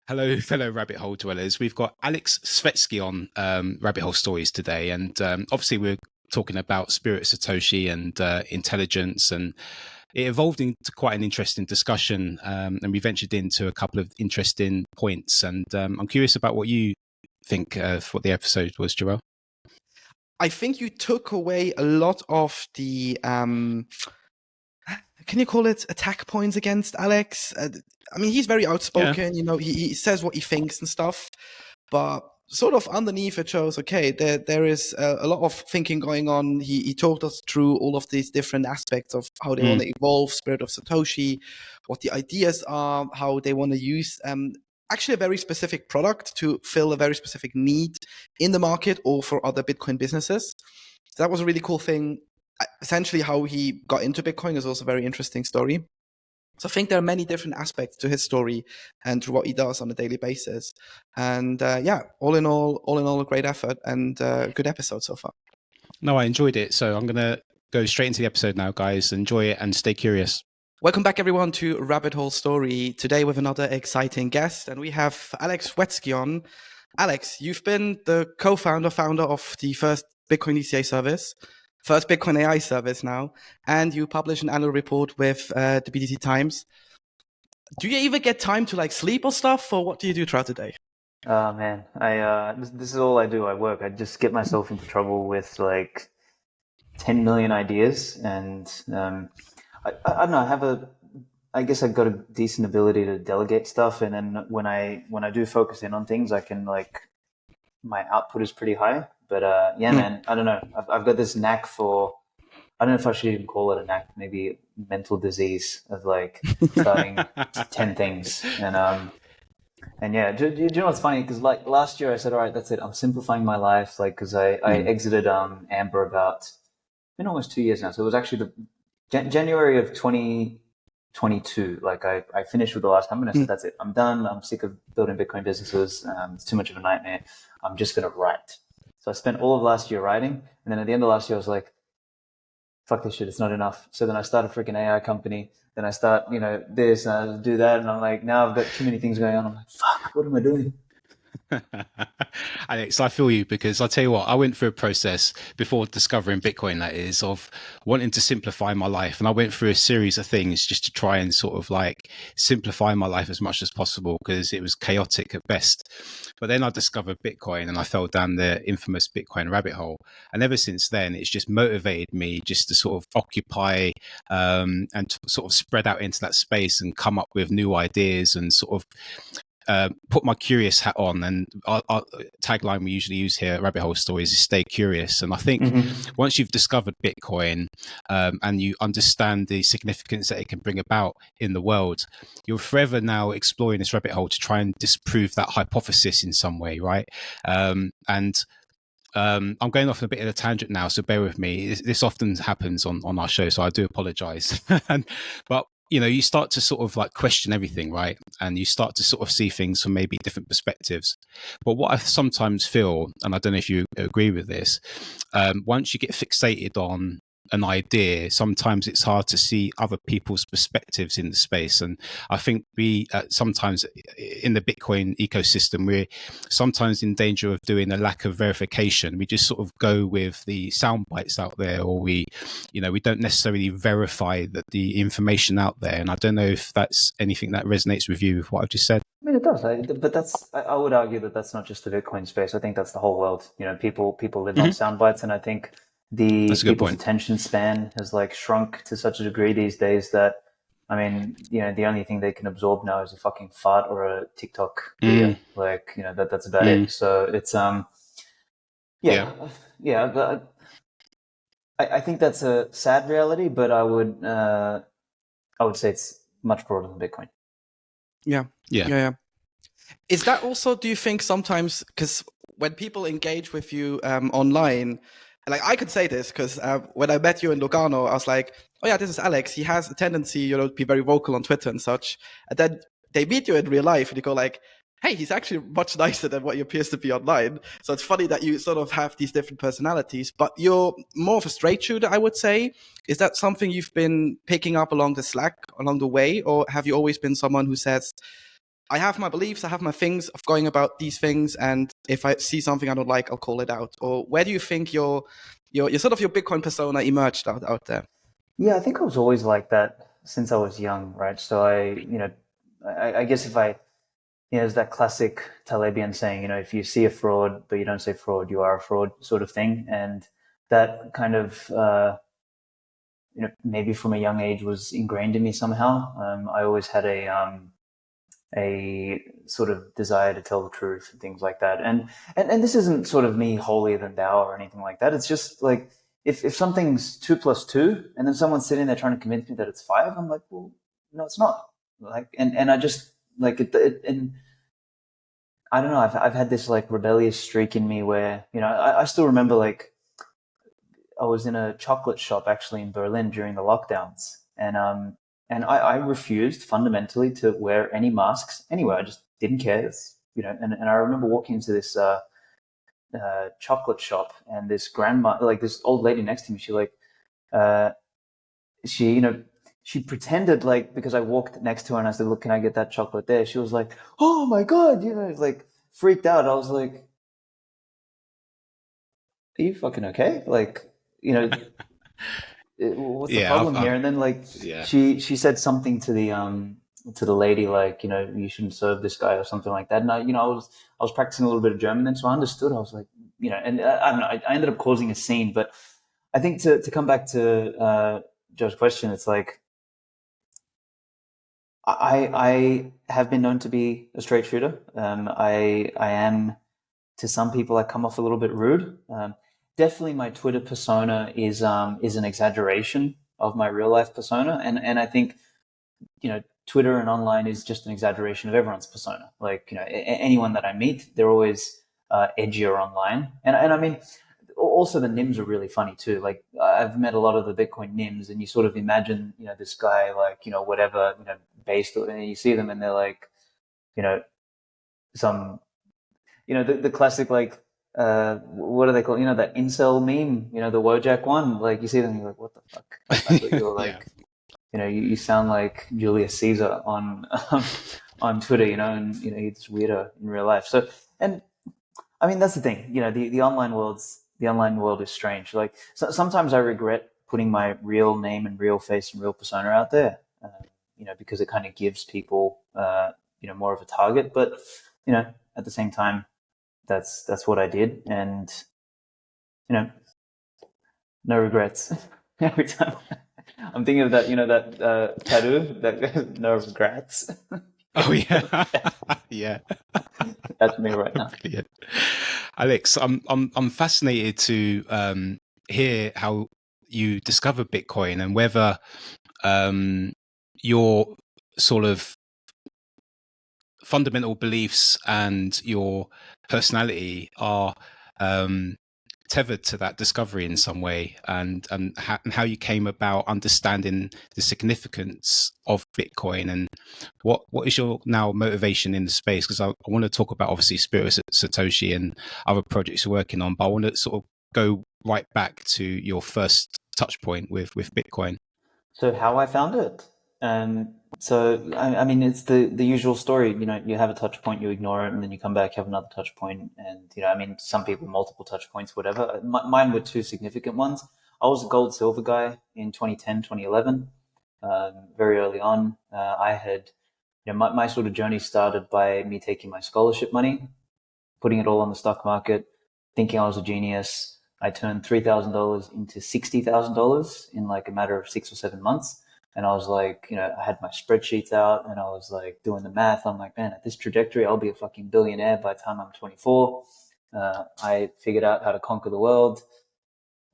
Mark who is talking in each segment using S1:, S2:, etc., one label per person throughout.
S1: Hello, fellow rabbit hole dwellers. We've got Aleks Svetski on Rabbit Hole Stories today. And obviously, we're talking about Spirit of Satoshi and intelligence. And it evolved into quite an interesting discussion. And we ventured into a couple of interesting points. And I'm curious about what you think of what the episode was, Joel.
S2: I think you took away a lot of the, can you call it attack points against Alex? I mean, he's very outspoken, he says what he thinks and stuff, but sort of underneath it shows, okay, there is a lot of thinking going on. He talked us through all of these different aspects of how they want to evolve Spirit of Satoshi, what the ideas are, how they want to use actually a very specific product to fill a very specific need in the market or for other Bitcoin businesses. So that was a really cool thing. Essentially, how he got into Bitcoin is also a very interesting story. So I think there are many different aspects to his story and to what he does on a daily basis. And all in all, a great effort and a good episode so far.
S1: No, I enjoyed it. So I'm going to go straight into the episode now, guys. Enjoy it and stay curious.
S2: Welcome back, everyone, to Rabbit Hole Story. Today with another exciting guest, and we have Aleks Svetski on. Alex, you've been the founder of the first Bitcoin ECA service, first Bitcoin AI service now, and you publish an annual report with the BTC Times. Do you even get time to sleep or stuff, or what do you do throughout the day?
S3: Oh man, this is all I do. I work. I just get myself into trouble with 10 million ideas, and I don't know. I guess I've got a decent ability to delegate stuff, and then when I do focus in on things, I can my output is pretty high. But man, I don't know. I've got this knack for. I don't know if I should even call it a knack. Maybe mental disease of starting 10 things, and yeah, do you know what's funny? Because last year I said, all right, that's it. I'm simplifying my life, because I exited Amber about been almost 2 years now. So it was actually the January of 2022. I finished with the last time, and I said, that's it. I'm done. I'm sick of building Bitcoin businesses. It's too much of a nightmare. I'm just gonna write. So I spent all of last year writing, and then at the end of last year, I was like, fuck this shit. It's not enough. So then I started a freaking AI company. Then I start, this and I do that. And I'm like, now I've got too many things going on. I'm like, fuck, what am I doing?
S1: Alex, I feel you, because I'll tell you what, I went through a process before discovering Bitcoin, that is, of wanting to simplify my life. And I went through a series of things just to try and sort of simplify my life as much as possible, because it was chaotic at best. But then I discovered Bitcoin and I fell down the infamous Bitcoin rabbit hole. And ever since then, it's just motivated me just to sort of occupy and to sort of spread out into that space and come up with new ideas and sort of put my curious hat on. And our tagline we usually use here at Rabbit Hole Stories is stay curious. And I think once you've discovered Bitcoin and you understand the significance that it can bring about in the world, you're forever now exploring this rabbit hole to try and disprove that hypothesis in some way, right? I'm going off a bit of a tangent now, so bear with me. This often happens on our show, so I do apologize. But you start to sort of question everything, right? And you start to sort of see things from maybe different perspectives. But what I sometimes feel, and I don't know if you agree with this, once you get fixated on an idea, sometimes it's hard to see other people's perspectives in the space. And I think we sometimes in the Bitcoin ecosystem, we're sometimes in danger of doing a lack of verification. We just sort of go with the sound bites out there, or we don't necessarily verify that the information out there. And I don't know if that's anything that resonates with you with what I've just said.
S3: I mean, it does, but I would argue that that's not just the Bitcoin space. I think that's the whole world. People live on sound bites, and I think people's attention span has shrunk to such a degree these days that, I mean, the only thing they can absorb now is a fucking fart or a TikTok video. That's about it. So it's I think that's a sad reality, but I would say it's much broader than Bitcoin.
S2: Yeah. Is that also, do you think sometimes, because when people engage with you online, I could say this because when I met you in Lugano, I was like, oh yeah, this is Alex. He has a tendency, to be very vocal on Twitter and such. And then they meet you in real life and you go hey, he's actually much nicer than what he appears to be online. So it's funny that you sort of have these different personalities, but you're more of a straight shooter, I would say. Is that something you've been picking up along the way, or have you always been someone who says, I have my beliefs, I have my things of going about these things, and if I see something I don't like, I'll call it out? Or where do you think your sort of your Bitcoin persona emerged out there?
S3: Yeah, I think I was always like that since I was young, right? So I guess if I, there's that classic Talebian saying, if you see a fraud, but you don't say fraud, you are a fraud sort of thing. And that kind of, maybe from a young age was ingrained in me somehow. I always had a sort of desire to tell the truth and things like that. And this isn't sort of me holier than thou or anything like that. It's just like, if something's 2 + 2 and then someone's sitting there trying to convince me that it's 5, I'm like, well, no, it's not. Like, and I just like it and I don't know. I've had this like rebellious streak in me where, I still remember like I was in a chocolate shop actually in Berlin during the lockdowns, and I refused fundamentally to wear any masks anywhere. I just didn't care. And I remember walking into this chocolate shop, and this grandma, like this old lady next to me, uh, she, she pretended like, because I walked next to her and I said, "Look, can I get that chocolate there?" She was like, "Oh my God," like freaked out. I was like, "Are you fucking okay?" Like, what's the
S1: Yeah,
S3: problem here? And then like
S1: yeah.
S3: she said something to the lady, like, you shouldn't serve this guy or something like that. And I was practicing a little bit of German then, so I understood. I was like, and I don't know, I ended up causing a scene. But I think to come back to Joe's question, it's like I have been known to be a straight shooter. I am, to some people, I come off a little bit rude. Definitely, my Twitter persona is an exaggeration of my real life persona, and I think Twitter and online is just an exaggeration of everyone's persona. Like, anyone that I meet, they're always edgier online, and I mean, also the NIMs are really funny too. Like, I've met a lot of the Bitcoin NIMs, and you sort of imagine, this guy, like, whatever, based, and you see them, and they're like, you know, some, the classic, like, what do they call, that incel meme, the Wojak one. Like, you see them, you're like, what the fuck? I thought you were
S1: Yeah.
S3: like, you sound like Julius Caesar on Twitter, and you're this weirdo in real life. So, and I mean, that's the thing, the online world is strange. Like, sometimes I regret putting my real name and real face and real persona out there, because it kind of gives people, more of a target. But, at the same time, that's what I did, and no regrets. Every time I'm thinking of that, that tattoo, that no regrets.
S1: Oh yeah, yeah.
S3: That's me right now.
S1: Brilliant. Alex, I'm fascinated to hear how you discovered Bitcoin and whether your sort of fundamental beliefs and your personality are tethered to that discovery in some way, and how you came about understanding the significance of Bitcoin, and what is your now motivation in the space? Because I want to talk about obviously Spirit of Satoshi and other projects you're working on, but I want to sort of go right back to your first touch point with Bitcoin.
S3: So how I found it. So I mean, it's the usual story. You have a touch point, you ignore it, and then you come back, have another touch point, and I mean, some people multiple touch points, whatever. Mine were two significant ones. I was a gold silver guy in 2010, 2011. Very early on, I had, my sort of journey started by me taking my scholarship money, putting it all on the stock market, thinking I was a genius. I turned $3,000 into $60,000 in like a matter of 6 or 7 months. And I was like, I had my spreadsheets out and I was like doing the math. I'm like, man, at this trajectory, I'll be a fucking billionaire by the time I'm 24. I figured out how to conquer the world.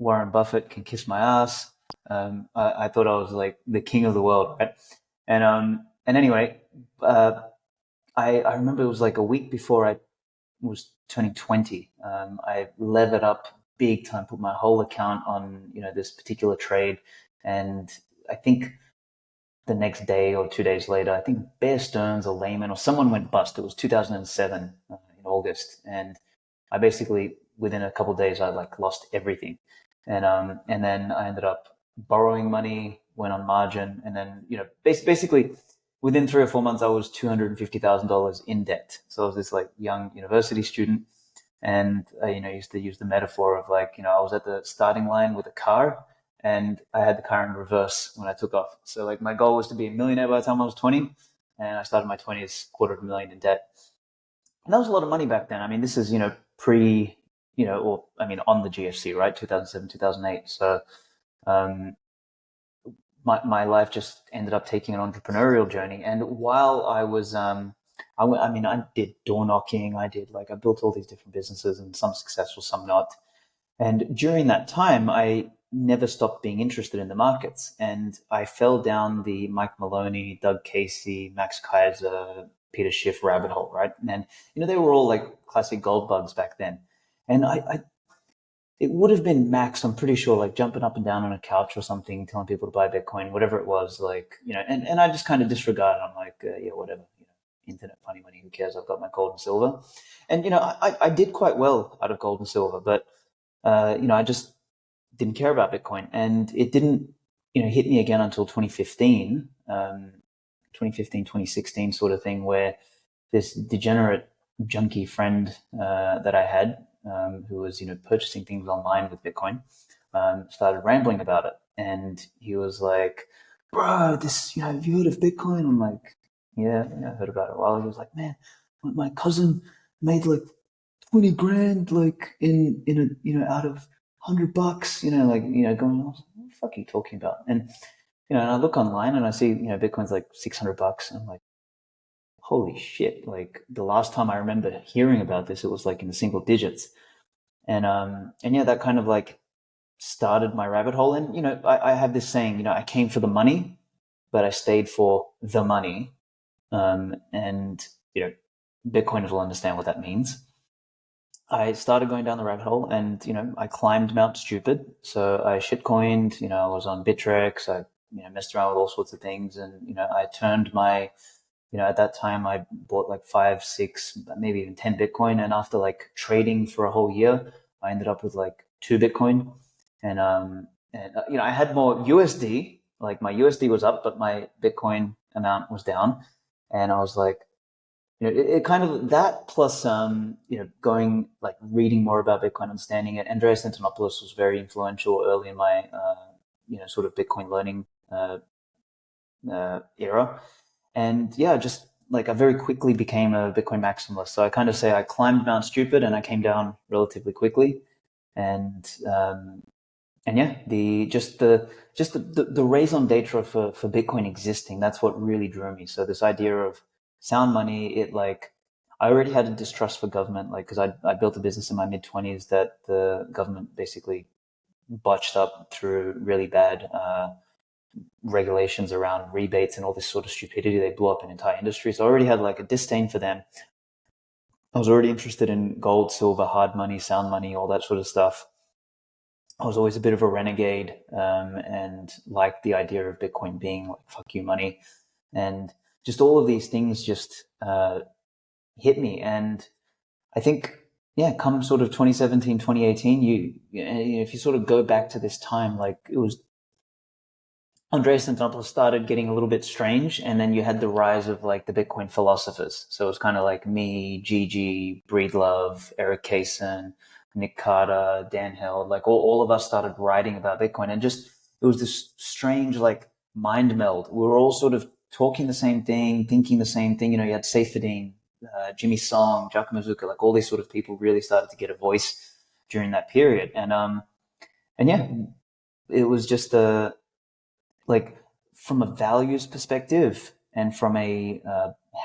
S3: Warren Buffett can kiss my ass. I thought I was like the king of the world, right? And anyway, I remember it was like a week before I was turning 20. I levered up big time, put my whole account on, this particular trade. And I think the next day or 2 days later, I think Bear Stearns or Lehman or someone went bust. It was 2007 in August. And I basically, within a couple of days, I like lost everything. And then I ended up borrowing money, went on margin. And then, basically within 3 or 4 months, I was $250,000 in debt. So I was this like young university student, and I, used to use the metaphor of like, I was at the starting line with a car, and I had the car in reverse when I took off. So like my goal was to be a millionaire by the time I was 20, and I started my 20s $250,000 in debt. And that was a lot of money back then. I mean, this is, pre, on the GFC, right? 2007, 2008. So, my life just ended up taking an entrepreneurial journey. And while I was, I did door knocking. I built all these different businesses, and some successful, some not. And during that time, I never stopped being interested in the markets. And I fell down the Mike Maloney, Doug Casey, Max Kaiser, Peter Schiff rabbit hole, right? And, they were all like classic gold bugs back then. And it would have been Max, I'm pretty sure, like jumping up and down on a couch or something, telling people to buy Bitcoin, whatever it was, like, and I just kind of disregarded. I'm like, yeah, whatever, internet funny money, who cares? I've got my gold and silver. And, I did quite well out of gold and silver, but, I just didn't care about Bitcoin. And it didn't, hit me again until 2015, 2016 sort of thing, where this degenerate junkie friend that I had, who was, purchasing things online with Bitcoin, started rambling about it. And he was like, bro, this, have you heard of Bitcoin? I'm like, yeah, I heard about it a while ago. He was like, man, my cousin made like 20 grand, like in a, out of $100, going, what the fuck are you talking about? And, and I look online and I see, Bitcoin's like $600. And I'm like, holy shit. Like the last time I remember hearing about this, it was like in the single digits. And yeah, that kind of like started my rabbit hole. And, I have this saying, I came for the money, but I stayed for the money. And, Bitcoiners will understand what that means. I started going down the rabbit hole, and, I climbed Mount Stupid. So I shitcoined, I was on Bittrex. I, messed around with all sorts of things. And, I turned my, at that time I bought like 5, 6, maybe even 10 Bitcoin. And after like trading for a whole year, I ended up with like 2 Bitcoin. And, I had more USD, like my USD was up, but my Bitcoin amount was down. And I was like, it kind of that plus, going like reading more about Bitcoin, understanding it. Andreas Antonopoulos was very influential early in my, sort of Bitcoin learning era. And yeah, just like I very quickly became a Bitcoin maximalist. So I kind of say I climbed Mount Stupid and I came down relatively quickly. And yeah, the raison d'etre for Bitcoin existing, that's what really drew me. So this idea of sound money, it like, I already had a distrust for government, like, cause I built a business in my mid-20s that the government basically botched up through really bad, regulations around rebates and all this sort of stupidity. They blew up an entire industry. So I already had like a disdain for them. I was already interested in gold, silver, hard money, sound money, all that sort of stuff. I was always a bit of a renegade, and liked the idea of Bitcoin being like, fuck you money. And just all of these things just hit me. And I think, yeah, come sort of 2017, 2018, if you sort of go back to this time, like it was Andreas Antonopoulos started getting a little bit strange, and then you had the rise of like the Bitcoin philosophers. So it was kind of like me, Gigi, Breedlove, Eric Kaysen, Nick Carter, Dan Held, like all of us started writing about Bitcoin, and just it was this strange like mind meld. We were all sort of talking the same thing, thinking the same thing. You had Seyfedin, Jimmy Song, Giacomo Zucca, like all these sort of people really started to get a voice during that period. And yeah, it was just like from a values perspective and from a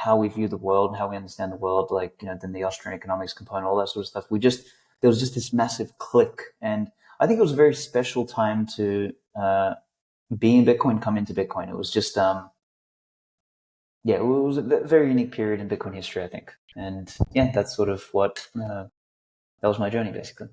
S3: how we view the world and how we understand the world, like, then the Austrian economics component, all that sort of stuff. There was just this massive click. And I think it was a very special time to be in Bitcoin, come into Bitcoin. It was just, yeah, it was a very unique period in Bitcoin history, I think. And yeah, that's sort of what, that was my journey, basically.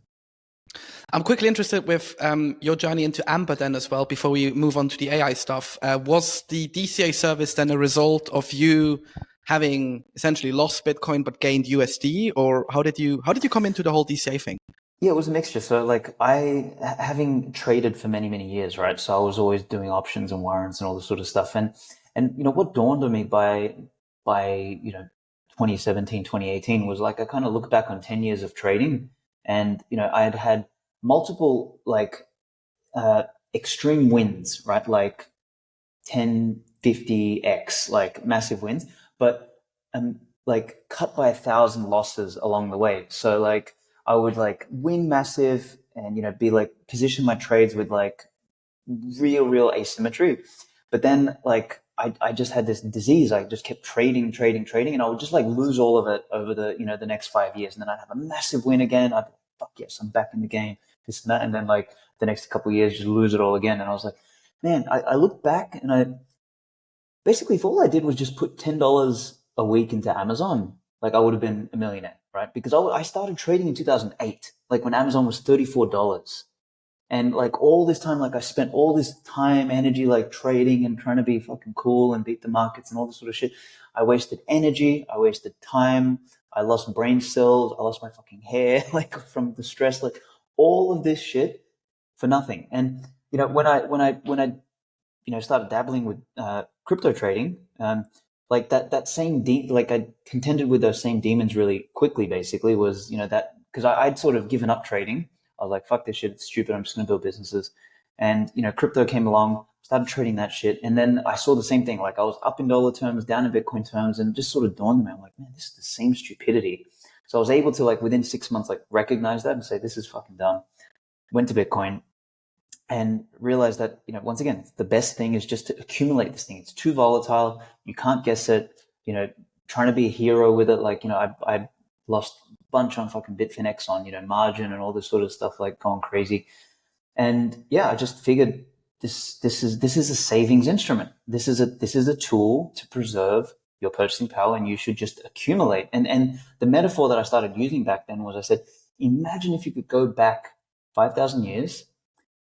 S2: I'm quickly interested with your journey into Amber then as well, before we move on to the AI stuff. Was the DCA service then a result of you having essentially lost Bitcoin but gained USD, or how did you come into the whole DCA thing?
S3: Yeah, it was a mixture. So like having traded for many, many years, right? So I was always doing options and warrants and all this sort of stuff. And And, what dawned on me by 2017, 2018 was like, I kind of look back on 10 years of trading, and, I had multiple like extreme wins, right? Like 10, 50x, like massive wins, but like cut by 1,000 losses along the way. So like I would like win massive and, be like position my trades with like real asymmetry. But then like I just had this disease. I just kept trading, and I would just like lose all of it over the next 5 years. And then I'd have a massive win again. I'd be, fuck yes, I'm back in the game, this and that. And then like the next couple of years, just lose it all again. And I was like, man, I look back and I basically, if all I did was just put $10 a week into Amazon, like I would have been a millionaire, right? Because I started trading in 2008, like when Amazon was $34. And like all this time, like I spent all this time, energy, like trading and trying to be fucking cool and beat the markets and all this sort of shit. I wasted energy. I wasted time. I lost brain cells. I lost my fucking hair, like from the stress, like all of this shit for nothing. And, when I started dabbling with crypto trading, like that same like I contended with those same demons really quickly. Basically, was that because I'd sort of given up trading. I was like, fuck this shit, it's stupid. I'm just going to build businesses. And crypto came along, started trading that shit, and then I saw the same thing. Like I was up in dollar terms, down in Bitcoin terms, and just sort of dawned on me. I'm like, man, this is the same stupidity. So I was able to like within 6 months like recognize that and say, this is fucking dumb. Went to Bitcoin, and realize that, once again, the best thing is just to accumulate this thing. It's too volatile. You can't guess it, trying to be a hero with it. Like, I lost a bunch on fucking Bitfinex on, margin and all this sort of stuff, like going crazy. And yeah, I just figured this is a savings instrument. This is a tool to preserve your purchasing power, and you should just accumulate. And the metaphor that I started using back then was, I said, imagine if you could go back 5,000 years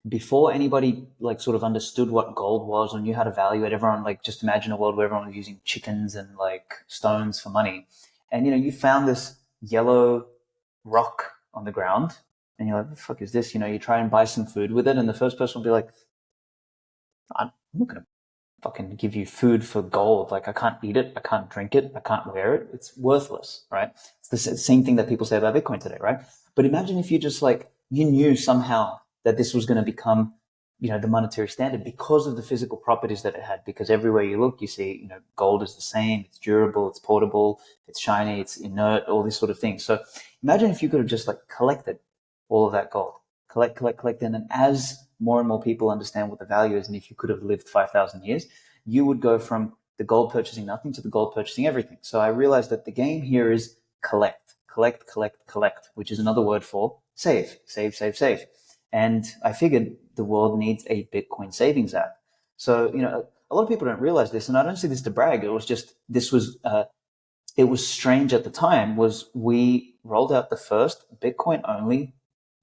S3: before anybody like sort of understood what gold was or knew how to value it. Everyone, like, just imagine a world where everyone was using chickens and like stones for money. And you found this yellow rock on the ground and you're like, what the fuck is this? You try and buy some food with it, and the first person will be like, I'm not gonna fucking give you food for gold. Like, I can't eat it, I can't drink it, I can't wear it. It's worthless, right? It's the same thing that people say about Bitcoin today, right? But imagine if you just like, you knew somehow that this was going to become, the monetary standard because of the physical properties that it had. Because everywhere you look, you see, gold is the same. It's durable, it's portable, it's shiny, it's inert, all these sort of things. So imagine if you could have just like collected all of that gold, collect, and then as more and more people understand what the value is, and if you could have lived 5,000 years, you would go from the gold purchasing nothing to the gold purchasing everything. So I realized that the game here is collect, which is another word for save. And I figured the world needs a Bitcoin savings app. So, a lot of people don't realize this, and I don't say this to brag. It was just, it was strange at the time, was we rolled out the first Bitcoin only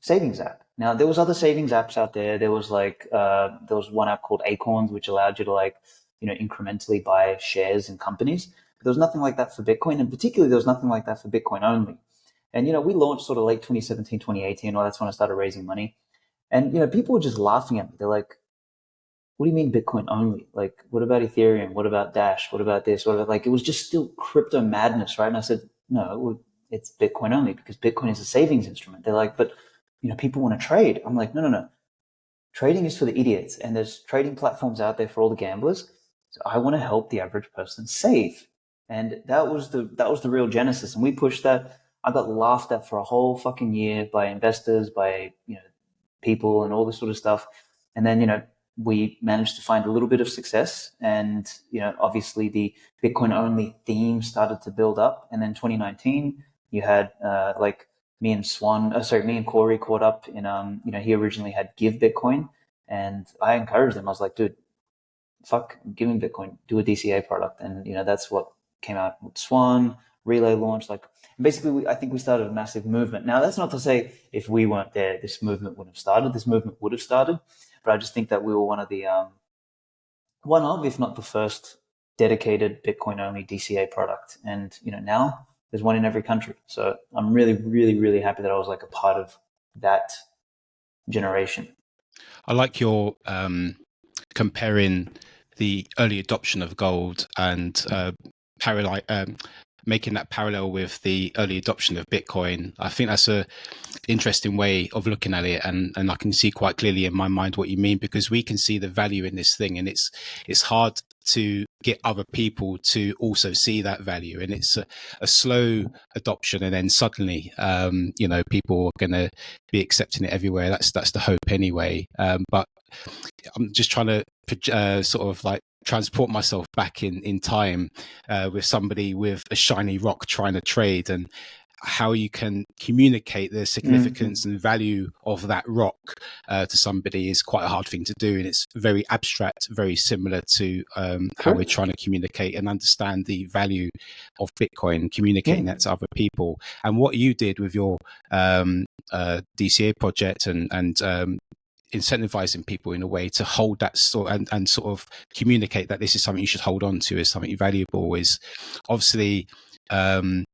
S3: savings app. Now, there was other savings apps out there. There was like, there was one app called Acorns, which allowed you to like, incrementally buy shares in companies. But there was nothing like that for Bitcoin. And particularly, there was nothing like that for Bitcoin only. And, we launched sort of late 2017, 2018. Well, that's when I started raising money. And, people were just laughing at me. They're like, what do you mean Bitcoin only? Like, what about Ethereum? What about Dash? What about this? What about, like, it was just still crypto madness, right? And I said, no, it's Bitcoin only because Bitcoin is a savings instrument. They're like, but, people want to trade. I'm like, no. Trading is for the idiots, and there's trading platforms out there for all the gamblers. So I want to help the average person save. And that was the real genesis. And we pushed that. I got laughed at for a whole fucking year by investors, by, people and all this sort of stuff. And then, we managed to find a little bit of success, and, obviously the Bitcoin only theme started to build up. And then 2019, you had, like, me and Corey caught up in, he originally had Give Bitcoin, and I encouraged him. I was like, dude, fuck giving Bitcoin, do a DCA product. And, that's what came out with Swan. Relay launched, like, basically, I think we started a massive movement. Now, that's not to say if we weren't there, this movement wouldn't have started. This movement would have started, but I just think that we were one of, if not the first, dedicated Bitcoin only DCA product. And, now there's one in every country. So I'm really, really, really happy that I was like a part of that generation.
S1: I like your comparing the early adoption of gold and making that parallel with the early adoption of Bitcoin. I think that's a interesting way of looking at it, and I can see quite clearly in my mind what you mean, because we can see the value in this thing, and it's hard to get other people to also see that value, and it's a slow adoption, and then suddenly people are going to be accepting it everywhere. That's the hope anyway. But I'm just trying to sort of like transport myself back in time with somebody with a shiny rock trying to trade, and how you can communicate the significance and value of that rock to somebody is quite a hard thing to do. And it's very abstract, very similar to how we're trying to communicate and understand the value of Bitcoin, communicating that to other people. And what you did with your DCA project and incentivizing people in a way to hold that and sort of communicate that this is something you should hold on to as something valuable is obviously an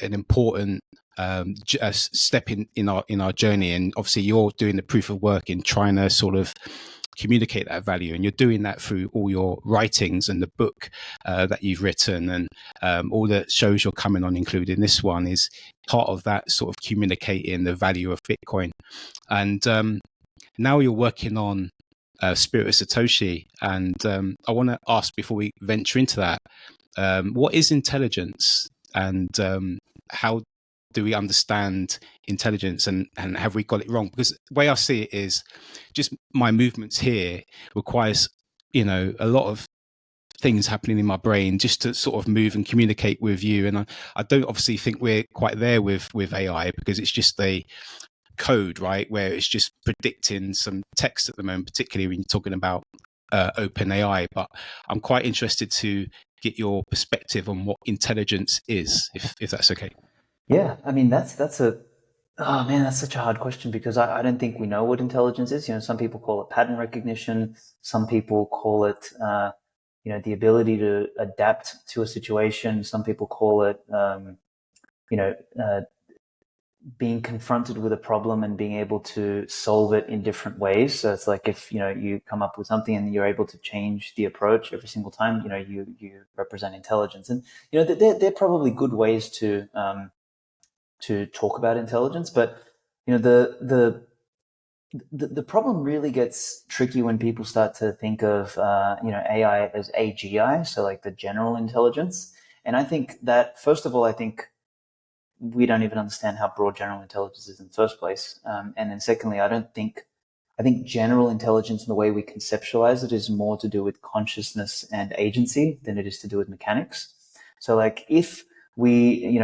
S1: important step in our journey. And obviously you're doing the proof of work in trying to sort of communicate that value, and you're doing that through all your writings and the book that you've written, and all the shows you're coming on, including this one, is part of that sort of communicating the value of Bitcoin. And now you're working on Spirit of Satoshi, and I want to ask, before we venture into that, what is intelligence, and how do we understand intelligence, and have we got it wrong? Because the way I see it is just my movements here requires a lot of things happening in my brain just to sort of move and communicate with you. And I don't obviously think we're quite there with AI, because it's just a code, right, where it's just predicting some text at the moment, particularly when you're talking about open AI. But I'm quite interested to get your perspective on what intelligence is, if that's okay.
S3: Yeah, I mean that's such a hard question, because I don't think we know what intelligence is. Some people call it pattern recognition, some people call it the ability to adapt to a situation, some people call it being confronted with a problem and being able to solve it in different ways. So it's like if you come up with something and you're able to change the approach every single time, you represent intelligence. And they're probably good ways to talk about intelligence. But the problem really gets tricky when people start to think of AI as AGI, so like the general intelligence. And I think that, first of all, I think we don't even understand how broad general intelligence is in the first place. And then secondly, I think general intelligence and the way we conceptualize it is more to do with consciousness and agency than it is to do with mechanics. So like if we,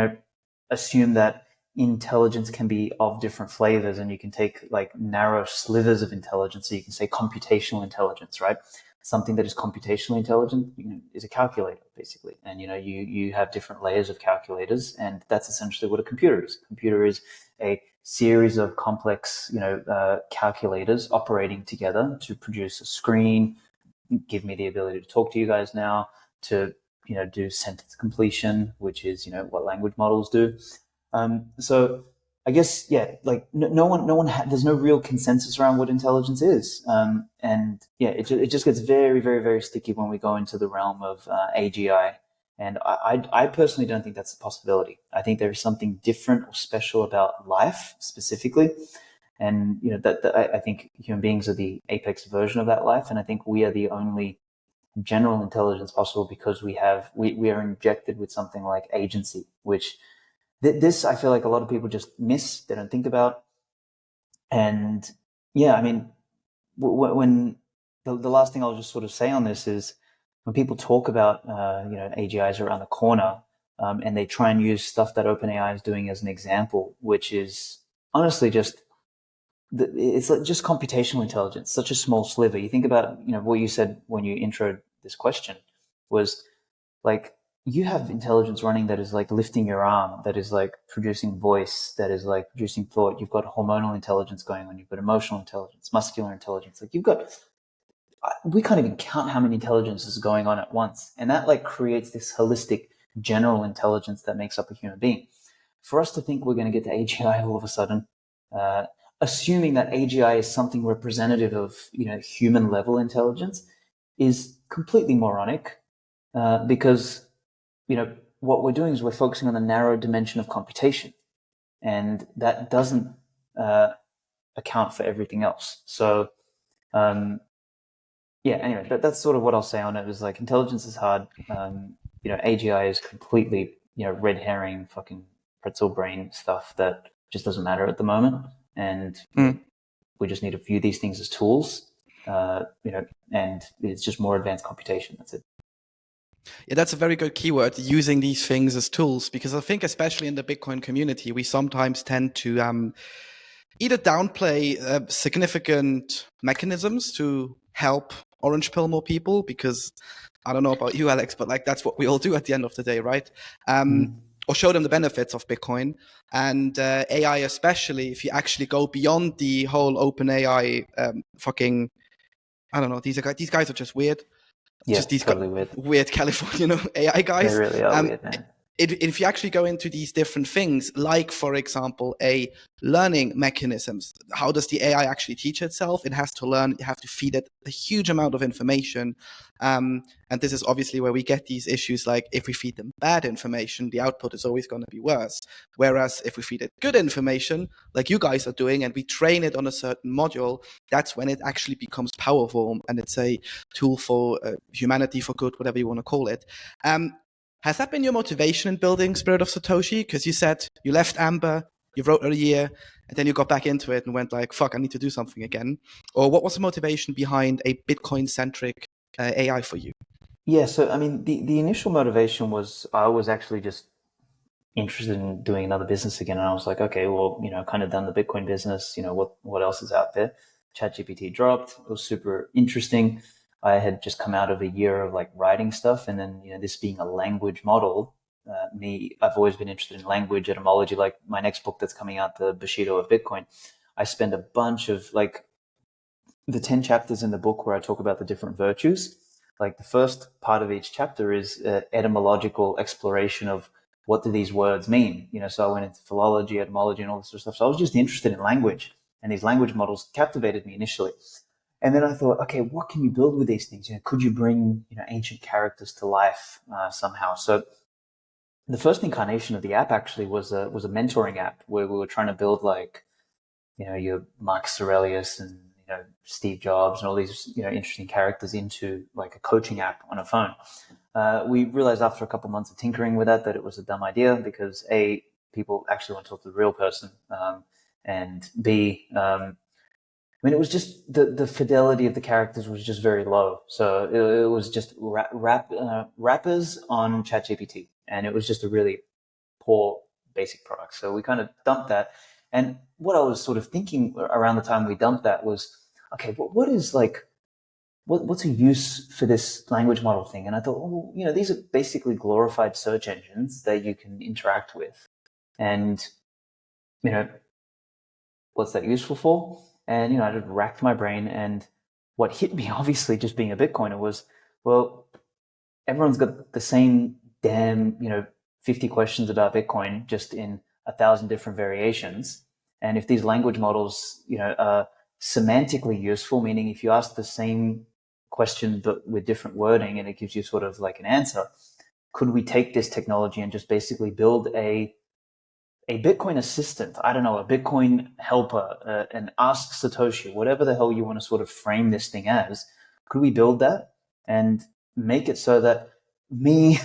S3: assume that intelligence can be of different flavors, and you can take like narrow slivers of intelligence, so you can say computational intelligence, right? Something that is computationally intelligent is a calculator, basically. And you have different layers of calculators, and that's essentially what a computer is. A computer is a series of complex calculators operating together to produce a screen, give me the ability to talk to you guys now, to do sentence completion, which is what language models do. So I guess, like no one there's no real consensus around what intelligence is. And it just gets very, very, very sticky when we go into the realm of AGI. And I personally don't think that's a possibility. I think there is something different or special about life specifically. And, I think human beings are the apex version of that life. And I think we are the only general intelligence possible, because we are injected with something like agency, which this I feel like a lot of people just miss, they don't think about. And I mean, when the last thing I'll just sort of say on this is, when people talk about AGIs around the corner, and they try and use stuff that OpenAI is doing as an example, which is honestly it's like just computational intelligence, such a small sliver. You think about what you said when you introed this question was like, you have intelligence running that is like lifting your arm, that is like producing voice, that is like producing thought. You've got hormonal intelligence going on. You've got emotional intelligence, muscular intelligence. Like we can't even count how many intelligences going on at once. And that like creates this holistic general intelligence that makes up a human being. For us to think we're going to get to AGI all of a sudden, assuming that AGI is something representative of human level intelligence, is completely moronic, because what we're doing is we're focusing on the narrow dimension of computation, and that doesn't account for everything else. So anyway, that's sort of what I'll say on it. Is like, intelligence is hard. AGI is completely red herring, fucking pretzel brain stuff that just doesn't matter at the moment, and we just need to view these things as tools. And it's just more advanced computation. That's it.
S2: Yeah, that's a very good keyword, using these things as tools, because I think especially in the Bitcoin community, we sometimes tend to either downplay significant mechanisms to help orange pill more people, because I don't know about you, Alex, but like that's what we all do at the end of the day, right? Or show them the benefits of Bitcoin and AI, especially if you actually go beyond the whole open AI fucking, I don't know, these guys are just weird.
S3: Yeah,
S2: Just these
S3: totally
S2: weird California AI guys.
S3: They really are weird, man.
S2: If you actually go into these different things, like, for example, a learning mechanisms, how does the AI actually teach itself? It has to learn. You have to feed it a huge amount of information. And this is obviously where we get these issues, like if we feed them bad information, the output is always going to be worse. Whereas if we feed it good information, like you guys are doing, and we train it on a certain module, that's when it actually becomes powerful, and it's a tool for humanity for good, whatever you want to call it. Has that been your motivation in building Spirit of Satoshi? Because you said you left Amber, you wrote a year, and then you got back into it and went like, fuck, I need to do something again. Or what was the motivation behind a Bitcoin-centric AI for you?
S3: Yeah, so I mean, the initial motivation was I was actually just interested in doing another business again, and I was like, okay, well, kind of done the Bitcoin business. What else is out there? ChatGPT dropped. It was super interesting. I had just come out of a year of like writing stuff, and then this being a language model. I've always been interested in language etymology. Like my next book that's coming out, the Bushido of Bitcoin, I spend a bunch of like the 10 chapters in the book where I talk about the different virtues. Like the first part of each chapter is etymological exploration of what do these words mean. So I went into philology, etymology, and all this sort of stuff. So I was just interested in language, and these language models captivated me initially. And then I thought, okay, what can you build with these things? Could you bring ancient characters to life somehow? So the first incarnation of the app actually was a mentoring app where we were trying to build like your Marcus Aurelius and Steve Jobs and all these interesting characters into like a coaching app on a phone. We realized after a couple months of tinkering with that it was a dumb idea, because A, people actually want to talk to the real person, and B, it was just the fidelity of the characters was just very low. So it was just rappers on ChatGPT, and it was just a really poor basic product. So we kind of dumped that. And what I was sort of thinking around the time we dumped that was, okay, what is like, what's a use for this language model thing? And I thought, well, these are basically glorified search engines that you can interact with. And, what's that useful for? And, I just racked my brain. And what hit me, obviously, just being a Bitcoiner was, well, everyone's got the same damn, 50 questions about Bitcoin, just in 1,000 different variations. And if these language models, are semantically useful, meaning if you ask the same question but with different wording and it gives you sort of like an answer, could we take this technology and just basically build a Bitcoin assistant? I don't know, a Bitcoin helper, an Ask Satoshi, whatever the hell you want to sort of frame this thing as. Could we build that and make it so that me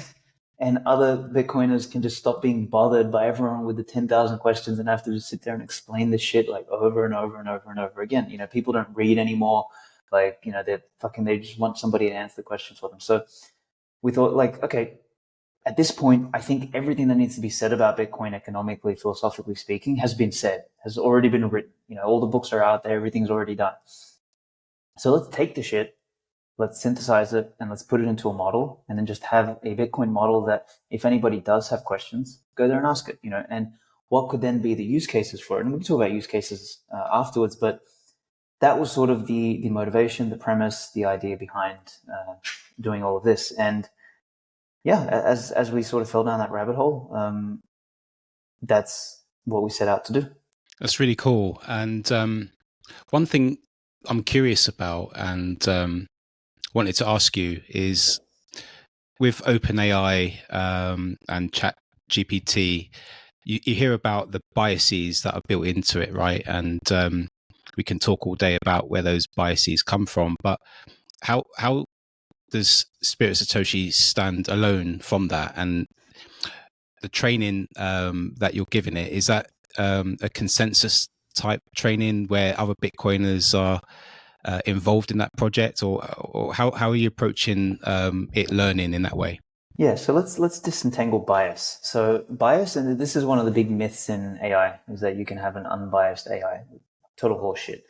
S3: and other Bitcoiners can just stop being bothered by everyone with the 10,000 questions and have to just sit there and explain this shit like over and over and over and over again? People don't read anymore. Like, they just want somebody to answer the questions for them. So we thought, like, okay, at this point, I think everything that needs to be said about Bitcoin economically, philosophically speaking, has been said, has already been written. All the books are out there. Everything's already done. So let's take the shit, let's synthesize it, and let's put it into a model, and then just have a Bitcoin model that if anybody does have questions, go there and ask it, and what could then be the use cases for it? And we can talk about use cases afterwards, but that was sort of the motivation, the premise, the idea behind doing all of this. And yeah, as we sort of fell down that rabbit hole, that's what we set out to do.
S1: That's really cool. And one thing I'm curious about, and wanted to ask you is, with OpenAI and ChatGPT, you hear about the biases that are built into it, right? And we can talk all day about where those biases come from, but how does Spirit of Satoshi stand alone from that? And the training that you're giving it, is that a consensus type training where other Bitcoiners are involved in that project, or how are you approaching it learning in that way?
S3: Yeah, so let's disentangle bias. So bias, and this is one of the big myths in AI, is that you can have an unbiased AI. Total horseshit.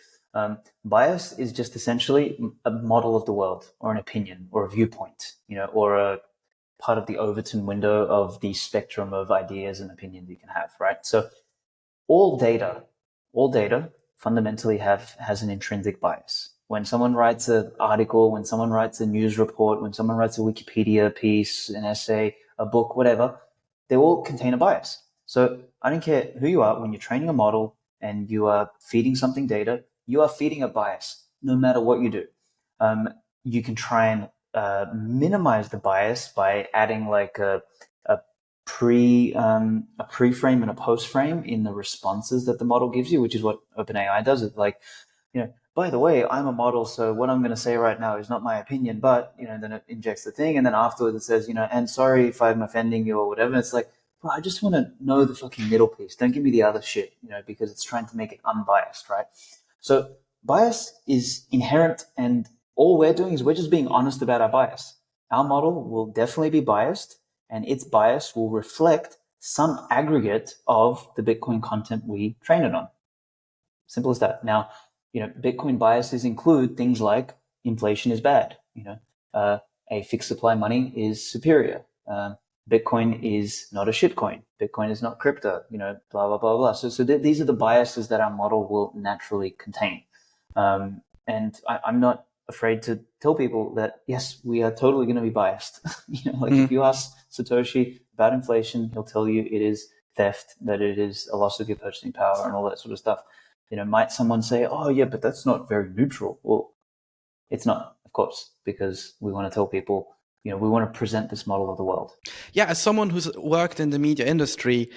S3: Bias is just essentially a model of the world, or an opinion, or a viewpoint, or a part of the Overton window of the spectrum of ideas and opinions you can have, right? So all data fundamentally has an intrinsic bias. When someone writes an article, when someone writes a news report, when someone writes a Wikipedia piece, an essay, a book, whatever, they all contain a bias. So I don't care who you are, when you're training a model and you are feeding something data, you are feeding a bias, no matter what you do. You can try and minimize the bias by adding like a pre-frame and a post-frame in the responses that the model gives you, which is what OpenAI does. It like, by the way, I'm a model, so what I'm going to say right now is not my opinion, but then it injects the thing, and then afterwards it says, and sorry if I'm offending you or whatever. And it's like, bro, I just want to know the fucking middle piece. Don't give me the other shit, because it's trying to make it unbiased, right? So bias is inherent, and all we're doing is we're just being honest about our bias. Our model will definitely be biased, and its bias will reflect some aggregate of the Bitcoin content we train it on. Simple as that. Now, Bitcoin biases include things like inflation is bad. A fixed supply money is superior. Bitcoin is not a shitcoin. Bitcoin is not crypto. Blah blah blah blah. So these are the biases that our model will naturally contain. And I'm not afraid to tell people that yes, we are totally going to be biased. If you ask Satoshi about inflation, he'll tell you it is theft, that it is a loss of your purchasing power, and all that sort of stuff. Might someone say, oh yeah, but that's not very neutral? Well, it's not, of course, because we want to tell people, we want to present this model of the world.
S2: Yeah, as someone who's worked in the media industry,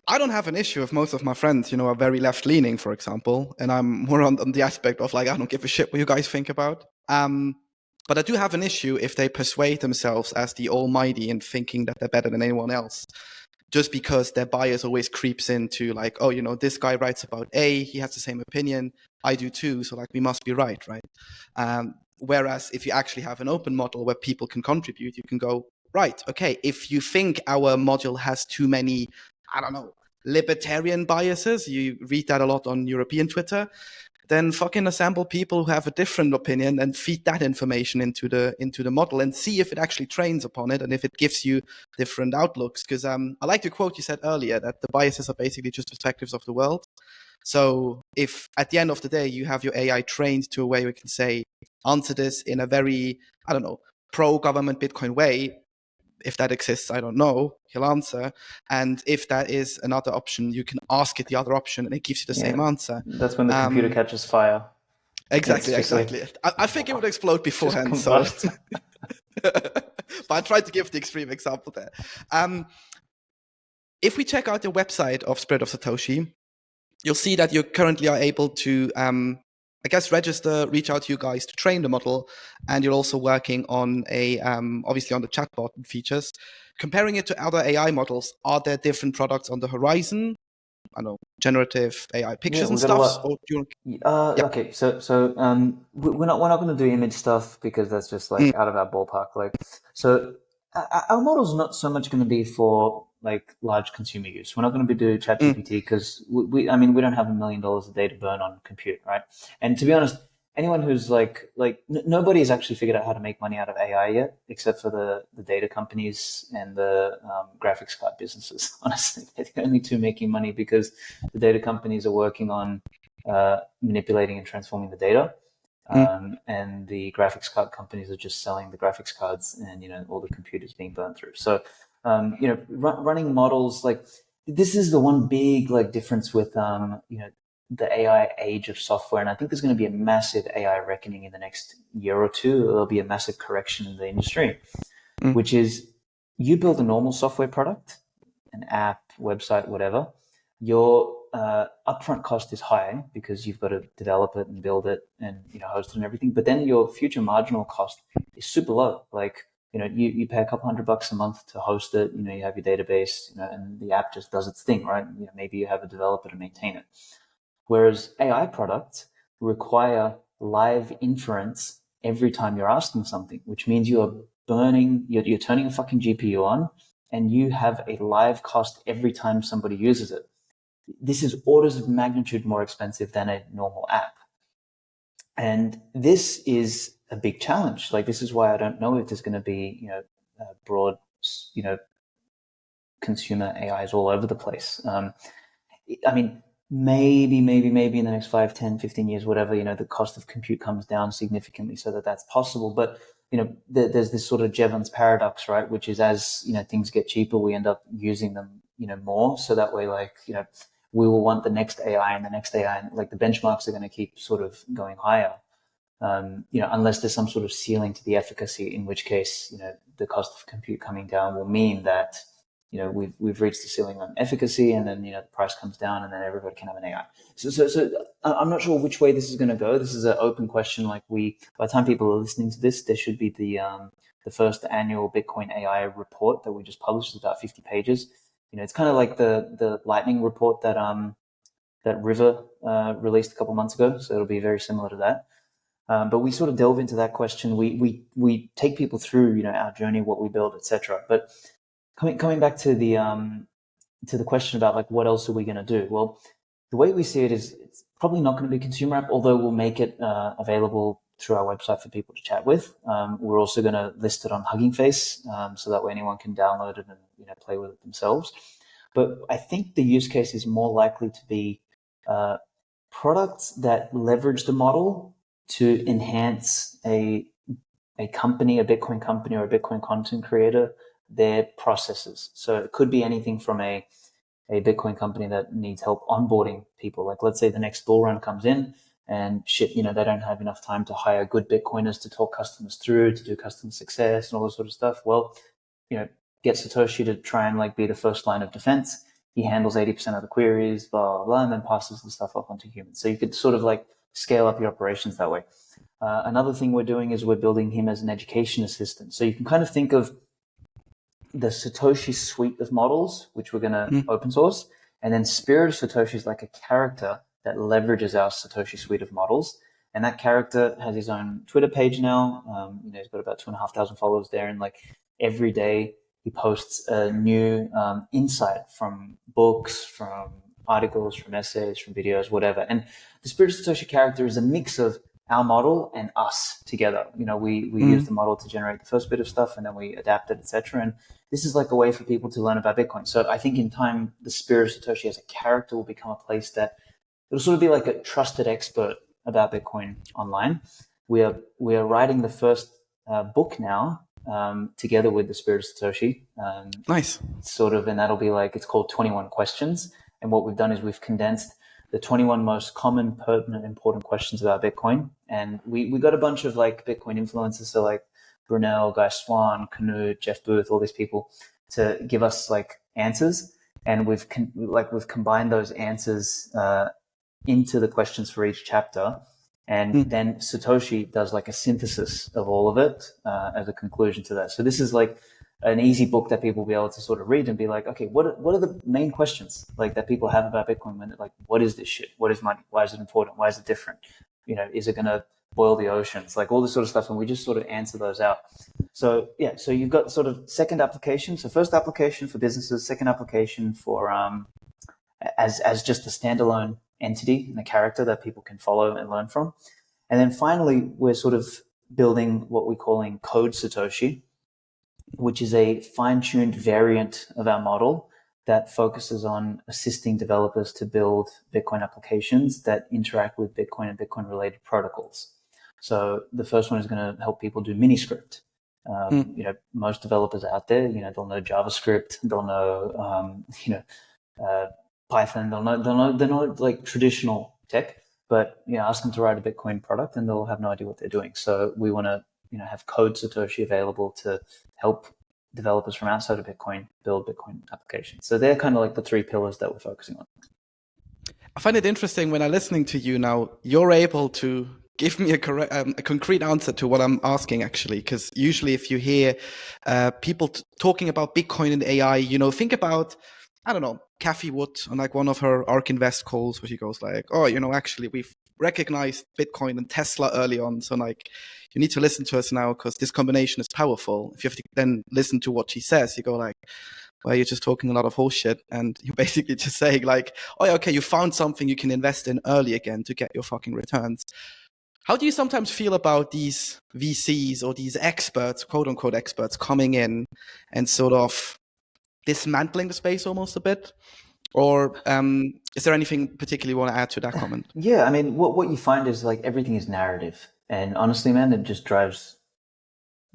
S2: I don't have an issue if most of my friends, are very left-leaning, for example, and I'm more on the aspect of like, I don't give a shit what you guys think about. But I do have an issue if they persuade themselves as the almighty and thinking that they're better than anyone else, just because their bias always creeps into like, oh, this guy writes about A, he has the same opinion, I do too, so like we must be right? Whereas if you actually have an open model where people can contribute, you can go, right, okay, if you think our module has too many, I don't know, libertarian biases, you read that a lot on European Twitter, then fucking assemble people who have a different opinion and feed that information into the model and see if it actually trains upon it and if it gives you different outlooks. Because I like the quote you said earlier that the biases are basically just perspectives of the world. So if at the end of the day you have your AI trained to a way where you can say, answer this in a very, I don't know, pro-government Bitcoin way, if that exists, I don't know, he'll answer. And if that is another option, you can ask it the other option and it gives you the same answer.
S3: That's when the computer catches fire.
S2: Exactly. I think it would explode beforehand. So, but I tried to give the extreme example there. If we check out the website of Spirit of Satoshi, you'll see that you currently are able to, register, reach out to you guys to train the model, and you're also working on obviously on the chatbot features. Comparing it to other AI models, are there different products on the horizon? I know, generative AI pictures and stuff.
S3: Okay, so we're not going to do image stuff because that's just like out of our ballpark. Like, so our model's not so much going to be for like large consumer use. We're not going to be doing ChatGPT because we don't have $1 million a day to burn on compute, right? And to be honest, anyone who's nobody has actually figured out how to make money out of AI yet, except for the data companies and the graphics card businesses. Honestly, they're the only two making money because the data companies are working on manipulating and transforming the data. And the graphics card companies are just selling the graphics cards and, all the computers being burned through. So, running models, like this is the one big difference with, the AI age of software, and I think there's going to be a massive AI reckoning in the next year or two. There'll be a massive correction in the industry, which is you build a normal software product, an app, website, whatever. Your upfront cost is high because you've got to develop it and build it and host it and everything. But then your future marginal cost is super low. Like you pay a couple $100 a month to host it. You have your database, and the app just does its thing, right? Maybe you have a developer to maintain it. Whereas AI products require live inference every time you're asking something, which means you're turning a fucking GPU on, and you have a live cost every time somebody uses it. This is orders of magnitude more expensive than a normal app. And this is a big challenge. Like, this is why I don't know if there's going to be, broad, consumer AIs all over the place. I mean, maybe in the next 5, 10, 15 years, whatever, the cost of compute comes down significantly so that that's possible. But, there's this sort of Jevons paradox, right? Which is, as, things get cheaper, we end up using them, more. So that way, like, we will want the next AI and the next AI, and like the benchmarks are going to keep sort of going higher. Unless there's some sort of ceiling to the efficacy, in which case, the cost of compute coming down will mean that, we've reached the ceiling on efficacy, and then, the price comes down, and then everybody can have an AI. So I'm not sure which way this is going to go. This is an open question. Like, by the time people are listening to this, there should be the first annual Bitcoin AI report that we just published. It's about 50 pages. It's kind of like the lightning report that River released a couple months ago. So it'll be very similar to that. But we sort of delve into that question. We take people through, our journey, what we build, etc. But coming back to the question about, like, what else are we going to do? Well, the way we see it is, it's probably not going to be a consumer app, although we'll make it available through our website for people to chat with. We're also going to list it on Hugging Face, so that way anyone can download it and play with it themselves. But I think the use case is more likely to be products that leverage the model to enhance a company, a Bitcoin company, or a Bitcoin content creator, their processes. So it could be anything from a Bitcoin company that needs help onboarding people. Like, let's say the next bull run comes in and shit, they don't have enough time to hire good Bitcoiners to talk customers through, to do customer success and all this sort of stuff. Well, get Satoshi to try and, like, be the first line of defense. He handles 80% of the queries, blah, blah, blah, and then passes the stuff off onto humans. So you could sort of like scale up your operations that way. Another thing we're doing is we're building him as an education assistant. So you can kind of think of the Satoshi suite of models, which we're going to open source, and then Spirit of Satoshi is like a character that leverages our Satoshi suite of models. And that character has his own Twitter page now. He's got about 2,500 followers there. And like every day he posts a new insight from books, from articles, from essays, from videos, whatever. And the Spirit of Satoshi character is a mix of our model and us together. We use the model to generate the first bit of stuff, and then we adapt it, etc. And this is like a way for people to learn about Bitcoin. So I think in time, the Spirit of Satoshi as a character will become a place that it'll sort of be like a trusted expert about Bitcoin online. We are writing the first book now together with the Spirit of Satoshi.
S2: Nice.
S3: And that'll be like, it's called 21 Questions. And what we've done is we've condensed the 21 most common, pertinent, important questions about Bitcoin. And we got a bunch of like Bitcoin influencers, so like Brunel, Guy Swan, Canute, Jeff Booth, all these people to give us like answers. And we've combined those answers into the questions for each chapter. And then Satoshi does like a synthesis of all of it as a conclusion to that. So this is like an easy book that people will be able to sort of read and be like, okay, what are the main questions like that people have about Bitcoin? When like, what is this shit? What is money? Why is it important? Why is it different? Is it going to boil the oceans? Like all this sort of stuff. And we just sort of answer those out. So yeah, so you've got sort of second application. So first application for businesses, second application for as just a standalone entity and a character that people can follow and learn from. And then finally, we're sort of building what we're calling Code Satoshi, which is a fine-tuned variant of our model that focuses on assisting developers to build Bitcoin applications that interact with Bitcoin and Bitcoin-related protocols. So the first one is going to help people do Miniscript. Most developers out there, they'll know JavaScript, they'll know, Python, they'll know like traditional tech, but ask them to write a Bitcoin product and they'll have no idea what they're doing. So we want to have code Satoshi available to help developers from outside of Bitcoin build Bitcoin applications. So they're kind of like the three pillars that we're focusing on.
S2: I find it interesting when I'm listening to you now, you're able to give me a concrete answer to what I'm asking, actually, because usually if you hear people talking about Bitcoin and AI, think about, I don't know, Kathy Wood on like one of her ARK Invest calls where she goes like, oh, actually we've recognized Bitcoin and Tesla early on. So like, you need to listen to us now because this combination is powerful. If you have to then listen to what she says, you go like, well, you're just talking a lot of horseshit, and you're basically just saying like, oh, yeah, okay, you found something you can invest in early again to get your fucking returns. How do you sometimes feel about these VCs or these experts, quote unquote experts, coming in and sort of dismantling the space almost a bit? Or is there anything particularly you want to add to that comment?
S3: Yeah, I mean, what you find is like everything is narrative, and honestly, man, it just drives